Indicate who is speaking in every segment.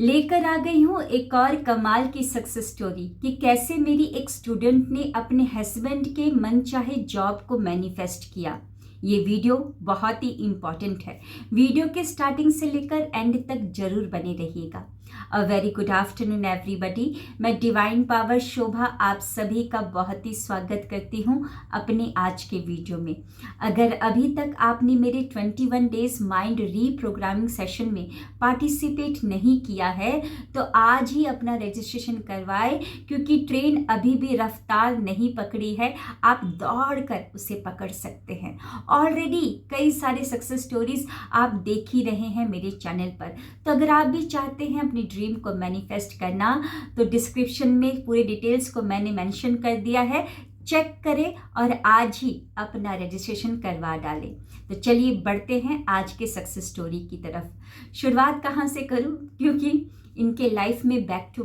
Speaker 1: लेकर आ गई हूँ एक और कमाल की सक्सेस स्टोरी कि कैसे मेरी एक स्टूडेंट ने अपने हस्बैंड के मनचाहे जॉब को मैनिफेस्ट किया। ये वीडियो बहुत ही इम्पॉर्टेंट है। वीडियो के स्टार्टिंग से लेकर एंड तक जरूर बने रहिएगा। A very good afternoon everybody. मैं डिवाइन पावर शोभा आप सभी का बहुत ही स्वागत करती हूँ अपने आज के वीडियो में। अगर अभी तक आपने मेरे 21 डेज माइंड रीप्रोग्रामिंग सेशन में पार्टिसिपेट नहीं किया है तो आज ही अपना रजिस्ट्रेशन करवाएं, क्योंकि ट्रेन अभी भी रफ्तार नहीं पकड़ी है। आप दौड़ कर उसे पकड़ सकते हैं। ऑलरेडी कई सारे सक्सेस स्टोरीज आप देख ही रहे हैं मेरे चैनल पर। तो अगर आप भी चाहते हैं अपनी ड्रीम को मैनिफेस्ट करना तो डिस्क्रिप्शन में पूरे डिटेल्स को मैंने मेंशन कर दिया है, चेक करें और आज ही अपना रजिस्ट्रेशन करवा डालें। तो चलिए बढ़ते हैं आज के सक्सेस स्टोरी की तरफ। शुरुआत कहाँ से करूँ, क्योंकि इनके लाइफ में बैक टू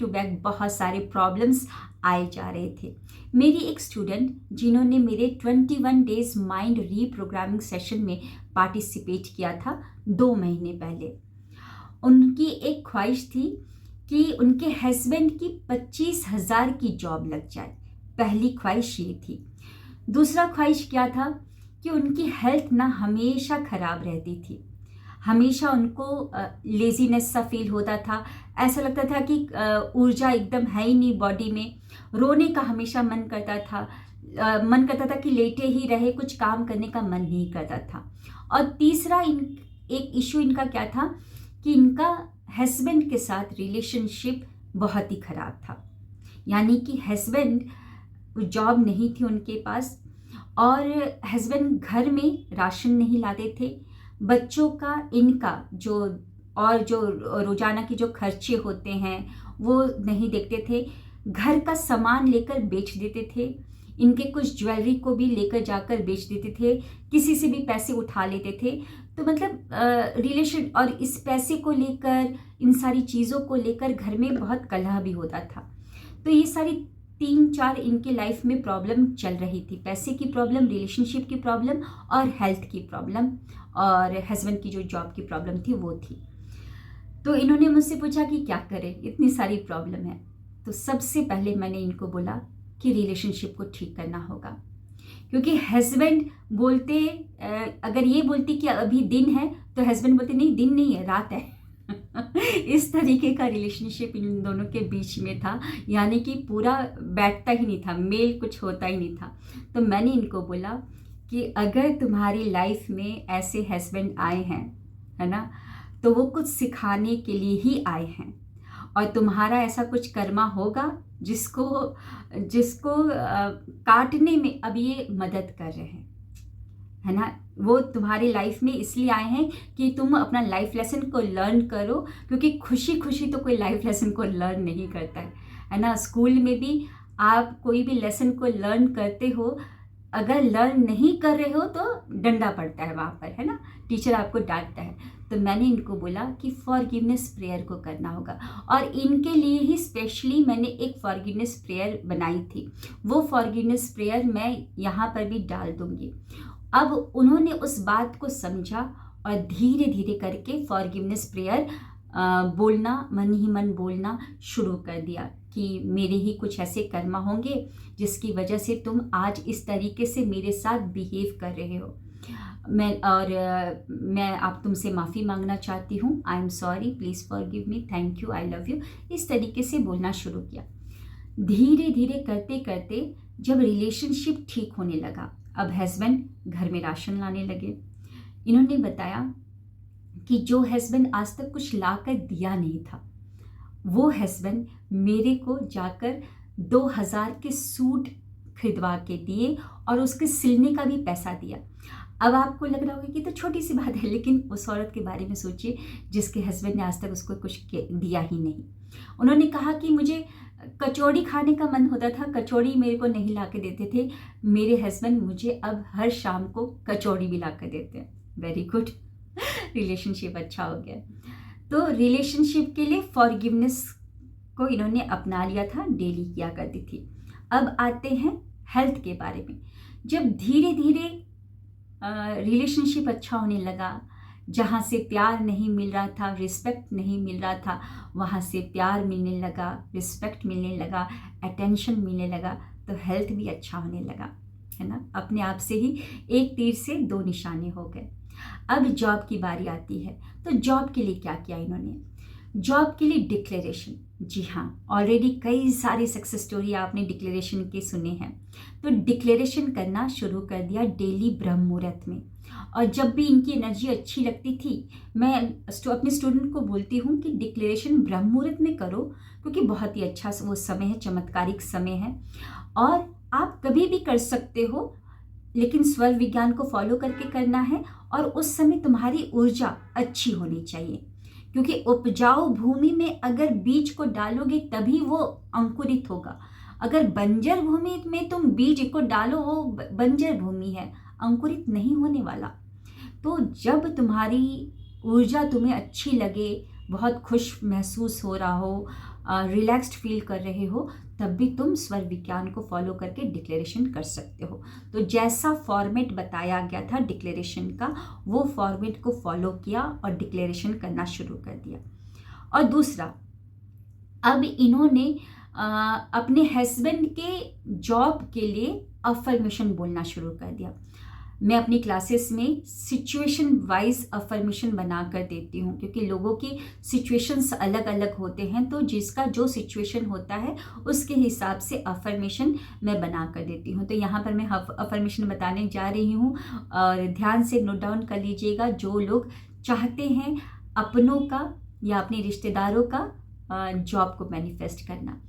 Speaker 1: बैक बहुत सारे प्रॉब्लम्स आए जा रहे थे। मेरी एक स्टूडेंट जिन्होंने मेरे 21 डेज माइंड रीप्रोग्रामिंग सेशन में पार्टिसिपेट किया था 2 महीने पहले, उनकी एक ख्वाहिश थी कि उनके हस्बैंड की 25,000 की जॉब लग जाए। पहली ख्वाहिश ये थी। दूसरा ख्वाहिश क्या था कि उनकी हेल्थ ना हमेशा ख़राब रहती थी। हमेशा उनको लेज़ीनेस सा फील होता था। ऐसा लगता था कि ऊर्जा एकदम है ही नहीं बॉडी में। रोने का हमेशा मन करता था। मन करता था कि लेटे ही रहे, कुछ काम करने का मन नहीं करता था। और तीसरा एक इशू इनका क्या था कि इनका हस्बैंड के साथ रिलेशनशिप बहुत ही ख़राब था। यानी कि हस्बैंड जॉब नहीं थी उनके पास और हस्बैंड घर में राशन नहीं लाते थे। बच्चों का इनका जो रोज़ाना की जो खर्चे होते हैं वो नहीं देखते थे। घर का सामान लेकर बेच देते थे। इनके कुछ ज्वेलरी को भी लेकर जाकर बेच देते थे। किसी से भी पैसे उठा लेते थे। तो मतलब रिलेशन और इस पैसे को लेकर, इन सारी चीज़ों को लेकर घर में बहुत कलह भी होता था। तो ये सारी 3-4 इनके लाइफ में प्रॉब्लम चल रही थी। पैसे की प्रॉब्लम, रिलेशनशिप की प्रॉब्लम और हेल्थ की प्रॉब्लम, और हस्बैंड की जो जॉब की प्रॉब्लम थी वो थी। तो इन्होंने मुझसे पूछा कि क्या करें, इतनी सारी प्रॉब्लम है। तो सबसे पहले मैंने इनको बोला कि रिलेशनशिप को ठीक करना होगा, क्योंकि हस्बैंड बोलते, अगर ये बोलती कि अभी दिन है तो हस्बैंड बोलते नहीं दिन नहीं है, रात है। इस तरीके का रिलेशनशिप इन दोनों के बीच में था। यानी कि पूरा बैठता ही नहीं था, मेल कुछ होता ही नहीं था। तो मैंने इनको बोला कि अगर तुम्हारी लाइफ में ऐसे हस्बैंड आए हैं, है ना, तो वो कुछ सिखाने के लिए ही आए हैं और तुम्हारा ऐसा कुछ कर्मा होगा जिसको काटने में अब ये मदद कर रहे हैं, है ना। वो तुम्हारी लाइफ में इसलिए आए हैं कि तुम अपना लाइफ लेसन को लर्न करो, क्योंकि खुशी खुशी तो कोई लाइफ लेसन को लर्न नहीं करता है ना। स्कूल में भी आप कोई भी लेसन को लर्न करते हो, अगर लर्न नहीं कर रहे हो तो डंडा पड़ता है वहाँ पर, है ना, टीचर आपको डांटता है। तो मैंने इनको बोला कि फॉरगिवनेस प्रेयर को करना होगा, और इनके लिए ही स्पेशली मैंने एक फॉरगिवनेस प्रेयर बनाई थी। वो फॉरगिवनेस प्रेयर मैं यहाँ पर भी डाल दूँगी। अब उन्होंने उस बात को समझा और धीरे धीरे करके फॉरगिवनेस प्रेयर बोलना, मन ही मन बोलना शुरू कर दिया कि मेरे ही कुछ ऐसे कर्मा होंगे जिसकी वजह से तुम आज इस तरीके से मेरे साथ बिहेव कर रहे हो। मैं आप तुमसे माफ़ी मांगना चाहती हूँ। I am sorry, please forgive me, thank you, I love you. इस तरीके से बोलना शुरू किया। धीरे धीरे करते करते जब रिलेशनशिप ठीक होने लगा, अब हस्बैंड घर में राशन लाने लगे। इन्होंने बताया कि जो हस्बैंड आज तक कुछ ला कर दिया नहीं था, वो हस्बैंड मेरे को जाकर 2,000 के सूट खरीदवा के दिए और उसके सिलने का भी पैसा दिया। अब आपको लग रहा होगा कि तो छोटी सी बात है, लेकिन उस औरत के बारे में सोचिए जिसके हस्बैंड ने आज तक उसको कुछ दिया ही नहीं। उन्होंने कहा कि मुझे कचौड़ी खाने का मन होता था, कचौड़ी मेरे को नहीं ला के देते थे, मेरे हस्बैंड मुझे अब हर शाम को कचौड़ी भी ला कर देते हैं। वेरी गुड, रिलेशनशिप अच्छा हो गया। तो रिलेशनशिप के लिए फॉरगिवनेस को इन्होंने अपना लिया था, डेली किया करती थी। अब आते हैं हेल्थ के बारे में। जब धीरे धीरे रिलेशनशिप अच्छा होने लगा, जहाँ से प्यार नहीं मिल रहा था, रिस्पेक्ट नहीं मिल रहा था, वहाँ से प्यार मिलने लगा, रिस्पेक्ट मिलने लगा, अटेंशन मिलने लगा, तो हेल्थ भी अच्छा होने लगा, है ना। अपने आप से ही एक तीर से दो निशाने हो गए। अब जॉब की बारी आती है। तो जॉब के लिए क्या किया इन्होंने? जॉब के लिए डिक्लेरेशन। जी हाँ, ऑलरेडी कई सारी सक्सेस स्टोरी आपने डिक्लेरेशन के सुने हैं। तो डिक्लेरेशन करना शुरू कर दिया डेली ब्रह्म मुहूर्त में। और जब भी इनकी एनर्जी अच्छी लगती थी, मैं अपने स्टूडेंट को बोलती हूँ कि डिक्लेरेशन ब्रह्म मुहूर्त में करो, क्योंकि बहुत ही अच्छा वो समय है, चमत्कारिक समय है। और आप कभी भी कर सकते हो, लेकिन स्वर विज्ञान को फॉलो करके करना है। और उस समय तुम्हारी ऊर्जा अच्छी होनी चाहिए, क्योंकि उपजाऊ भूमि में अगर बीज को डालोगे तभी वो अंकुरित होगा। अगर बंजर भूमि में तुम बीज को डालो, वो बंजर भूमि है, अंकुरित नहीं होने वाला। तो जब तुम्हारी ऊर्जा तुम्हें अच्छी लगे, बहुत खुश महसूस हो रहा हो, रिलैक्स्ड फील कर रहे हो, तब भी तुम स्वर विज्ञान को फॉलो करके डिक्लेरेशन कर सकते हो। तो जैसा फॉर्मेट बताया गया था डिक्लेरेशन का, वो फॉर्मेट को फॉलो किया और डिक्लेरेशन करना शुरू कर दिया। और दूसरा, अब इन्होंने अपने हस्बैंड के जॉब के लिए अफर्मेशन बोलना शुरू कर दिया। मैं अपनी क्लासेस में सिचुएशन वाइज अफर्मेशन बना कर देती हूँ, क्योंकि लोगों की सिचुएशंस अलग अलग होते हैं। तो जिसका जो सिचुएशन होता है उसके हिसाब से अफर्मेशन मैं बना कर देती हूँ। तो यहाँ पर मैं अफर्मेशन बताने जा रही हूँ, और ध्यान से नोट डाउन कर लीजिएगा। जो लोग चाहते हैं अपनों का या अपने रिश्तेदारों का जॉब को मैनिफेस्ट करना,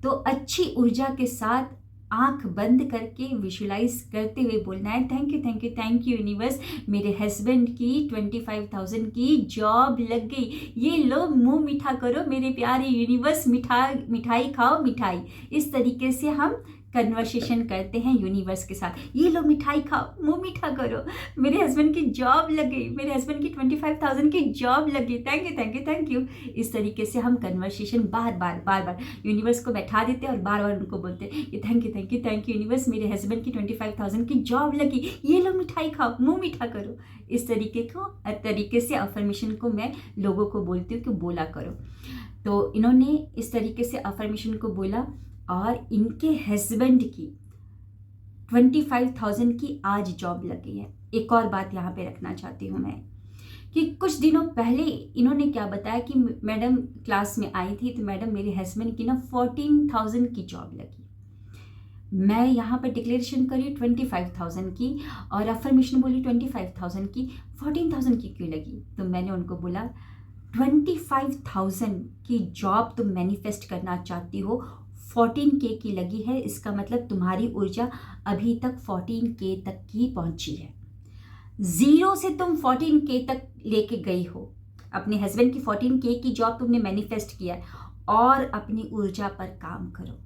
Speaker 1: तो अच्छी ऊर्जा के साथ आंख बंद करके विजुलाइज करते हुए बोलना है, thank you thank you thank you universe, मेरे हस्बैंड की 25,000 की जॉब लग गई। ये लो मुंह मीठा करो मेरे प्यारे यूनिवर्स, मिठाई खाओ मिठाई। इस तरीके से हम कन्वर्सेशन करते हैं यूनिवर्स के साथ। ये लो मिठाई खाओ, मुंह मीठा करो, मेरे हस्बैंड की जॉब लग गई, मेरे हस्बैंड की 25,000 की जॉब लग गई, thank you thank you thank you. इस तरीके से हम कन्वर्सेशन बार बार यूनिवर्स को बैठा देते हैं और बार बार उनको बोलते हैं कि थैंक यू यूनिवर्स, मेरे हस्बैंड की 25,000 की जॉब लगी, ये लो मिठाई खाओ, मुंह मीठा करो। इस तरीके से अफर्मेशन को मैं लोगों को बोलती हूँ कि बोला करो। तो इन्होंने इस तरीके से अफर्मेशन को बोला, और इनके हस्बैंड की 25,000 की आज जॉब लगी है। एक और बात यहाँ पे रखना चाहती हूँ मैं, कि कुछ दिनों पहले इन्होंने क्या बताया कि मैडम क्लास में आई थी, तो मैडम मेरे हस्बैंड की ना 14,000 की जॉब लगी। मैं यहाँ पर डिक्लेरेशन करी 25,000 की, और अफर्मेशन बोली 25,000 की, 14,000 की क्यों लगी? तो मैंने उनको बोला 25,000 की जॉब तुम मैनिफेस्ट करना चाहती हो, 14K की लगी है, इसका मतलब तुम्हारी ऊर्जा अभी तक 14K तक की पहुंची है। 0 से तुम 14K तक लेके गई हो। अपने हस्बैंड की 14K की जॉब तुमने मैनिफेस्ट किया है, और अपनी ऊर्जा पर काम करो,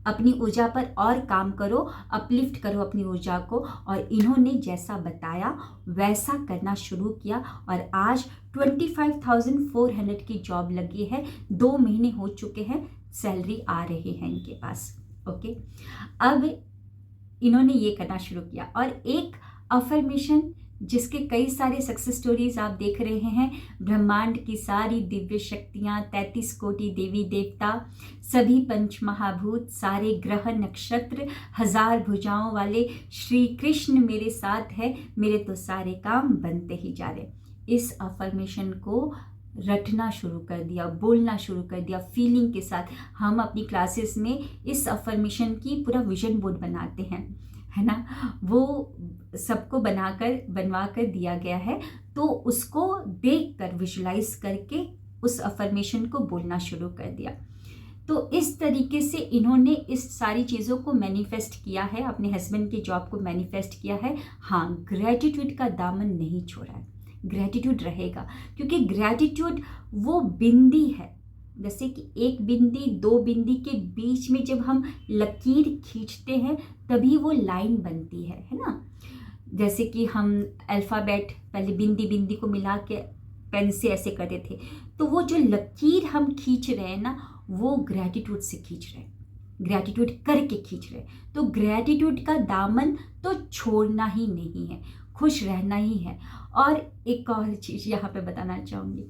Speaker 1: अपनी ऊर्जा पर और काम करो, अपलिफ्ट करो अपनी ऊर्जा को। और इन्होंने जैसा बताया वैसा करना शुरू किया, और आज 25,400 की जॉब लगी है। 2 महीने हो चुके हैं, सैलरी आ रही है इनके पास। ओके, अब इन्होंने ये करना शुरू किया। और एक अफर्मेशन जिसके कई सारे सक्सेस स्टोरीज आप देख रहे हैं, ब्रह्मांड की सारी दिव्य शक्तियाँ, 33 कोटि देवी देवता, सभी पंच महाभूत, सारे ग्रह नक्षत्र, 1000 भुजाओं वाले श्री कृष्ण मेरे साथ है, मेरे तो सारे काम बनते ही जा रहे। इस अफर्मेशन को रटना शुरू कर दिया, बोलना शुरू कर दिया फीलिंग के साथ। हम अपनी क्लासेस में इस अफर्मेशन की पूरा विजन बोर्ड बनाते हैं, है ना, वो सबको बनवा कर दिया गया है। तो उसको देखकर विजुलाइज करके उस अफर्मेशन को बोलना शुरू कर दिया। तो इस तरीके से इन्होंने इस सारी चीज़ों को मैनिफेस्ट किया है, अपने हस्बैंड की जॉब को मैनिफेस्ट किया है। हाँ, ग्रेटिट्यूड का दामन नहीं छोड़ा है, ग्रेटिट्यूड रहेगा, क्योंकि ग्रेटिट्यूड वो बिंदी है, जैसे कि एक बिंदी 2 बिंदी के बीच में जब हम लकीर खींचते हैं तभी वो लाइन बनती है ना। जैसे कि हम अल्फ़ाबेट पहले बिंदी बिंदी को मिला के पेन से ऐसे करते थे, तो वो जो लकीर हम खींच रहे हैं ना, वो ग्रेटिट्यूड से खींच रहे हैं, ग्रेटिट्यूड करके खींच रहे हैं। तो ग्रेटिट्यूड का दामन तो छोड़ना ही नहीं है। खुश रहना ही है। और एक और चीज़ यहाँ पे बताना चाहूँगी,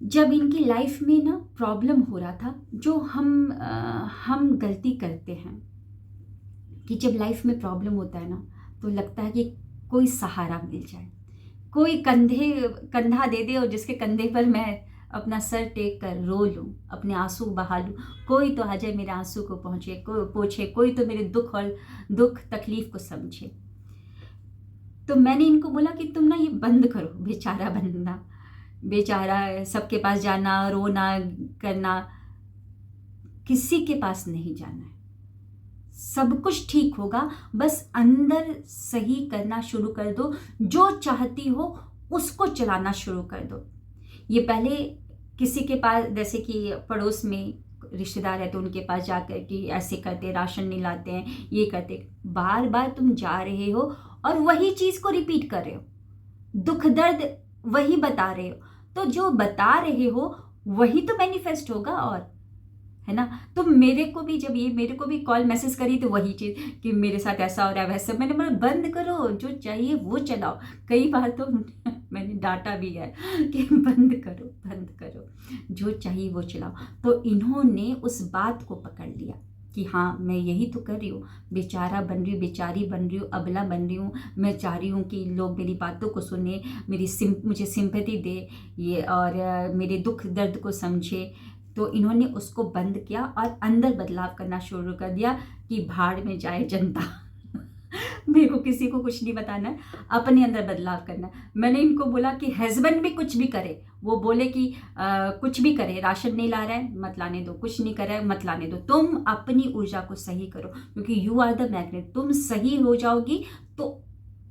Speaker 1: जब इनकी लाइफ में ना प्रॉब्लम हो रहा था, जो हम गलती करते हैं कि जब लाइफ में प्रॉब्लम होता है ना, तो लगता है कि कोई सहारा मिल जाए, कोई कंधा दे दे और जिसके कंधे पर मैं अपना सर टेक कर रो लूँ, अपने आंसू बहा लूँ। कोई तो आ जाए मेरे आंसू को पहुँचे, कोई पोछे, कोई तो मेरे दुख तकलीफ को समझे। तो मैंने इनको बोला कि तुम ना ये बंद करो बेचारा बनना, बेचारा सबके पास जाना, रोना करना। किसी के पास नहीं जाना है, सब कुछ ठीक होगा, बस अंदर सही करना शुरू कर दो। जो चाहती हो उसको चलाना शुरू कर दो। ये पहले किसी के पास, जैसे कि पड़ोस में रिश्तेदार है तो उनके पास जाकर कि ऐसे करते, राशन नहीं लाते हैं, ये करते। बार बार तुम जा रहे हो और वही चीज़ को रिपीट कर रहे हो, दुख दर्द वही बता रहे हो। तो जो बता रहे हो वही तो मैनिफेस्ट होगा, और है ना। तो मेरे को भी जब ये मेरे को भी कॉल मैसेज करी तो वही चीज़ कि मेरे साथ ऐसा हो रहा है वैसा, मैंने बोला बंद करो, जो चाहिए वो चलाओ। कई बार तो मैंने डांटा भी है कि बंद करो, बंद करो, जो चाहिए वो चलाओ। तो इन्होंने उस बात को पकड़ लिया कि हाँ मैं यही तो कर रही हूँ, बेचारा बन रही हूँ, बेचारी बन रही हूँ, अबला बन रही हूँ। मैं चाह रही हूँ कि लोग मेरी बातों को सुने, मुझे सिंपैथी दे, ये और मेरे दुख दर्द को समझे। तो इन्होंने उसको बंद किया और अंदर बदलाव करना शुरू कर दिया कि भाड़ में जाए जनता। मेरे को किसी को कुछ नहीं बताना है, अपने अंदर बदलाव करना है। मैंने इनको बोला कि हस्बैंड भी कुछ भी करे, वो बोले कि कुछ भी करे, राशन नहीं ला रहा है मत लाने दो, कुछ नहीं कर रहा है मत लाने दो, तुम अपनी ऊर्जा को सही करो, क्योंकि यू आर द मैग्नेट। तुम सही हो जाओगी तो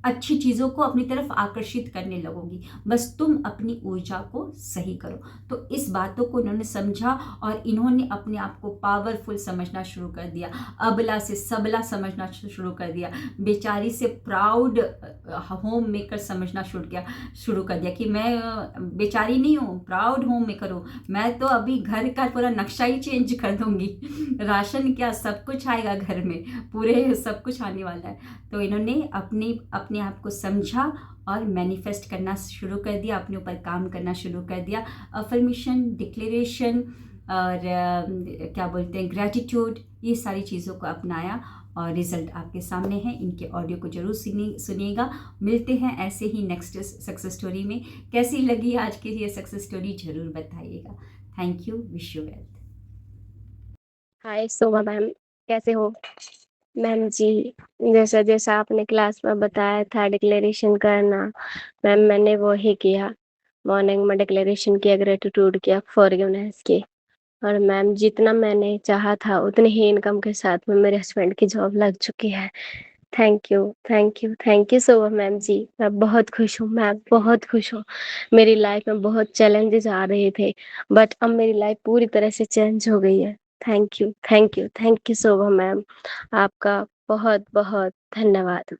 Speaker 1: अच्छी चीज़ों को अपनी तरफ आकर्षित करने लगोगी, बस तुम अपनी ऊर्जा को सही करो। तो इस बातों को इन्होंने समझा और इन्होंने अपने आप को पावरफुल समझना शुरू कर दिया, अबला से सबला समझना शुरू कर दिया, बेचारी से प्राउड होम मेकर समझना शुरू कर दिया कि मैं बेचारी नहीं हूँ, प्राउड होम मेकर हूँ। मैं तो अभी घर का पूरा नक्शा ही चेंज कर दूंगी, राशन क्या सब कुछ आएगा घर में, पूरे सब कुछ आने वाला है। तो इन्होंने अपने आप को समझा और मैनिफेस्ट करना शुरू कर दिया, अपने ऊपर काम करना शुरू कर दिया। अफर्मेशन, डिक्लेरेशन और क्या बोलते हैं, ग्रैटिट्यूड, ये सारी चीज़ों को अपनाया और रिजल्ट आपके सामने है। इनके ऑडियो को जरूर सुनिएगा। मिलते हैं ऐसे ही नेक्स्ट सक्सेस स्टोरी में। कैसी लगी आज की ये सक्सेस स्टोरी जरूर बताइएगा। Thank you, wish you well.
Speaker 2: Hi Shobha ma'am, कैसे हो? मैम जी, जैसा जैसा आपने क्लास में बताया था डिक्लेरेशन करना, मैम मैंने वो ही किया। मॉर्निंग में डिक्लेरेशन किया, ग्रेटिट्यूड किया, फॉरगिवनेस की। और मैम जितना मैंने चाहा था उतनी ही इनकम के साथ में मेरे हस्बैंड की जॉब लग चुकी है। Thank you, thank you, thank you Shobha ma'am ji. मैं बहुत खुश हूँ, मैं बहुत खुश हूँ। मेरी लाइफ में बहुत चैलेंजेस आ रहे थे, बट अब मेरी लाइफ पूरी तरह से चेंज हो गई है। Thank you, thank you, thank you Shobha ma'am. आपका बहुत बहुत धन्यवाद।